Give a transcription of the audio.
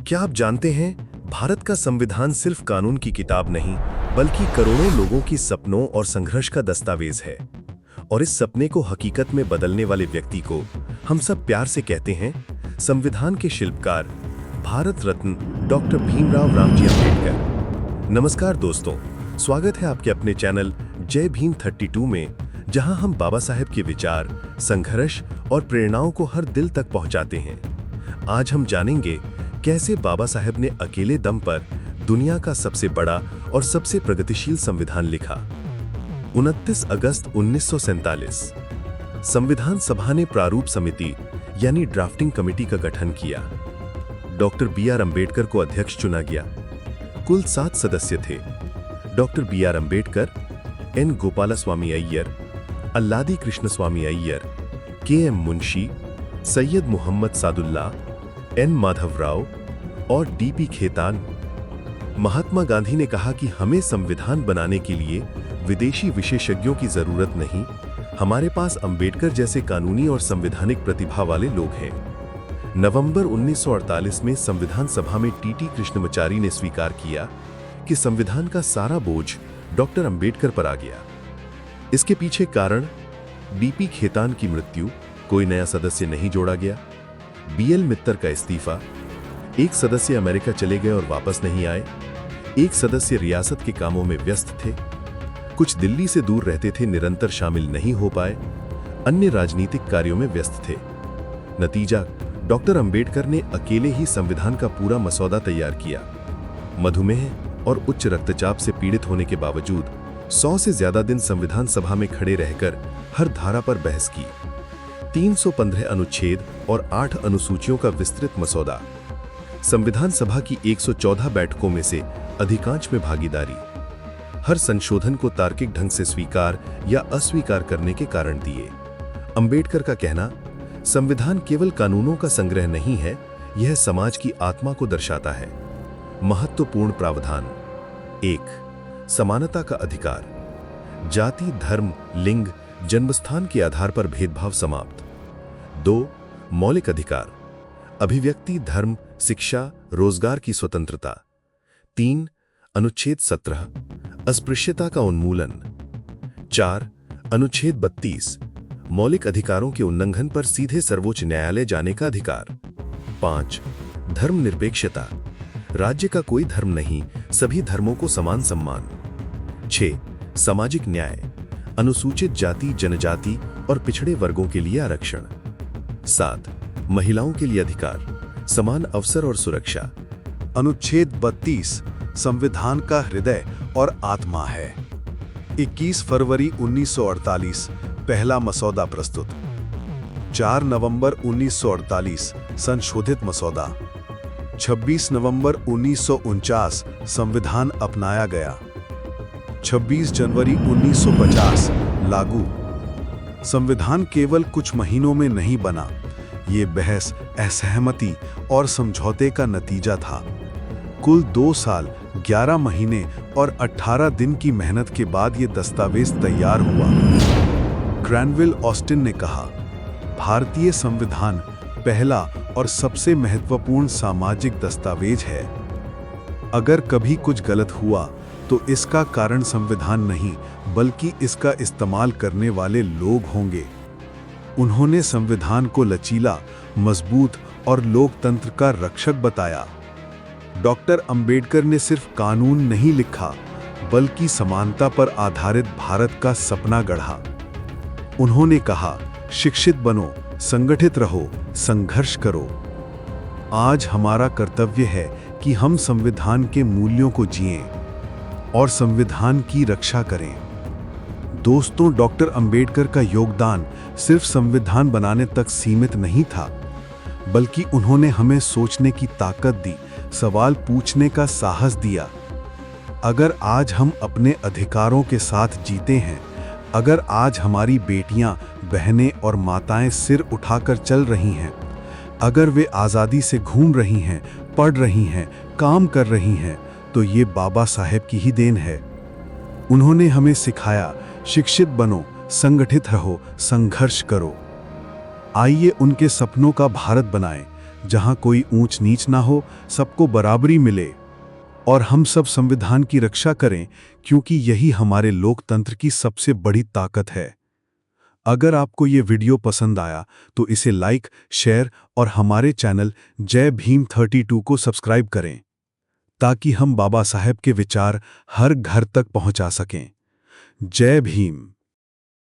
क्या आप जानते हैं, भारत का संविधान सिर्फ कानून की किताब नहीं, बल्कि करोड़ों लोगों की सपनों और संघर्ष का दस्तावेज है। और इस सपने को हकीकत में बदलने वाले व्यक्ति को हम सब प्यार से कहते हैं संविधान के शिल्पकार, भारत रत्न डॉक्टर भीमराव रामजी अम्बेडकर। नमस्कार दोस्तों, स्वागत है आपके अपने चैनल जय भीम 32 में, जहां हम बाबा साहेब के विचार, संघर्ष और प्रेरणाओं को हर दिल तक पहुंचाते हैं। आज हम जानेंगे कैसे बाबा साहेब ने अकेले दम पर दुनिया का सबसे बड़ा और सबसे प्रगतिशील संविधान लिखा। 29 अगस्त 1947 संविधान सभा ने प्रारूप समिति यानी ड्राफ्टिंग कमेटी का गठन किया। Doctor B R. अम्बेडकर को अध्यक्ष चुना गया। कुल 7 सदस्य थे। Doctor B R. Ambedkar, N. Gopalaswami Ayyar, Alladi Krishnaswami Ayyar, K M. Munshi, Syed Mohammad Saadulla, N. Madhav Rao और डी.पी. खेतान। महात्मा गांधी ने कहा कि हमें संविधान बनाने के लिए विदेशी विशेषज्ञों की जरूरत नहीं, हमारे पास अम्बेडकर जैसे कानूनी और संवैधानिक प्रतिभा वाले लोग हैं। नवंबर 1948 में संविधान सभा में टी.टी. कृष्णमाचारी ने स्वीकार किया कि संविधान का सारा बोझ डॉक्टर अम्बेडकर पर आ गया। इसके पीछे कारण डी.पी. खेतान की मृत्यु, कोई नया सदस्य नहीं जोड़ा गया, बी.एल. मित्तर का इस्तीफा, एक सदस्य अमेरिका चले गए और वापस नहीं आए, एक सदस्य रियासत के कामों में व्यस्त थे, कुछ दिल्ली से दूर रहते थे, निरंतर शामिल नहीं हो पाए, अन्य राजनीतिक कार्यों में व्यस्त थे। नतीजा, डॉक्टर अम्बेडकर ने अकेले ही संविधान का पूरा मसौदा तैयार किया। मधुमेह और उच्च रक्तचाप से पीड़ित होने के बावजूद 100 से ज्यादा दिन संविधान सभा में खड़े रहकर हर धारा पर बहस की। 315 अनुच्छेद और 8 अनुसूचियों का विस्तृत मसौदा। संविधान सभा की 114 बैठकों में से अधिकांश में भागीदारी। हर संशोधन को तार्किक ढंग से स्वीकार या अस्वीकार करने के कारण दिए। अम्बेडकर का कहना, संविधान केवल कानूनों का संग्रह नहीं है, यह समाज की आत्मा को दर्शाता है। महत्वपूर्ण प्रावधान: 1. समानता का अधिकार। जाति, धर्म, लिंग, जन्मस्थान के आधार पर भेदभाव समाप्त। 2. मौलिक अधिकार। अभिव्यक्ति, धर्म, शिक्षा, रोजगार की स्वतंत्रता। 3. अनुच्छेद 17 अस्पृश्यता का उन्मूलन। 4. अनुच्छेद 32 मौलिक अधिकारों के उल्लंघन पर सीधे सर्वोच्च न्यायालय जाने का अधिकार। 5. धर्मनिरपेक्षता। राज्य का कोई धर्म नहीं, सभी धर्मों को समान सम्मान। 6. सामाजिक न्याय। अनुसूचित जाति, जनजाति और पिछड़े वर्गों के लिए आरक्षण। 7. महिलाओं के लिए अधिकार, समान अवसर और सुरक्षा। अनुच्छेद 32 संविधान का हृदय और आत्मा है। 21 फरवरी 1948 पहला मसौदा प्रस्तुत। 4 नवंबर 1948 संशोधित मसौदा। 26 नवंबर 1949 संविधान अपनाया गया। 26 जनवरी 1950 लागू। संविधान केवल कुछ महीनों में नहीं बना, ये बहस, असहमति और समझौते का नतीजा था। कुल 2 साल, 11 महीने और 18 दिन की मेहनत के बाद ये दस्तावेज तैयार हुआ। ग्रैनविल ऑस्टिन ने कहा, भारतीय संविधान पहला और सबसे महत्वपूर्ण सामाजिक दस्तावेज है। अगर कभी कुछ गलत हुआ तो इसका कारण संविधान नहीं, बल्कि इसका इस्तेमाल करने वाले लोग होंगे। उन्होंने संविधान को लचीला, मजबूत और लोकतंत्र का रक्षक बताया। डॉक्टर अम्बेडकर ने सिर्फ कानून नहीं लिखा, बल्कि समानता पर आधारित भारत का सपना गढ़ा। उन्होंने कहा, शिक्षित बनो, संगठित रहो, संघर्ष करो। आज हमारा कर्तव्य है कि हम संविधान के मूल्यों को जिएं और संविधान की रक्षा करें। दोस्तों, डॉक्टर अम्बेडकर का योगदान सिर्फ संविधान बनाने तक सीमित नहीं था, बल्कि उन्होंने हमें सोचने की ताकत दी, सवाल पूछने का साहस दिया। अगर आज हम अपने अधिकारों के साथ जीते हैं, अगर आज हमारी बेटियां, बहनें और माताएं सिर उठाकर चल रही हैं, अगर वे आज़ादी से घूम रही हैं, पढ़ रही हैं, काम कर रही हैं, तो ये बाबा साहेब की ही देन है। उन्होंने हमें सिखाया, शिक्षित बनो, संगठित रहो, संघर्ष करो। आइए उनके सपनों का भारत बनाएं, जहां कोई ऊंच नीच ना हो, सबको बराबरी मिले और हम सब संविधान की रक्षा करें, क्योंकि यही हमारे लोकतंत्र की सबसे बड़ी ताकत है। अगर आपको ये वीडियो पसंद आया तो इसे लाइक, शेयर और हमारे चैनल जय भीम 32 को सब्सक्राइब करें, ताकि हम बाबा साहेब के विचार हर घर तक पहुंचा सकें। जय भीम।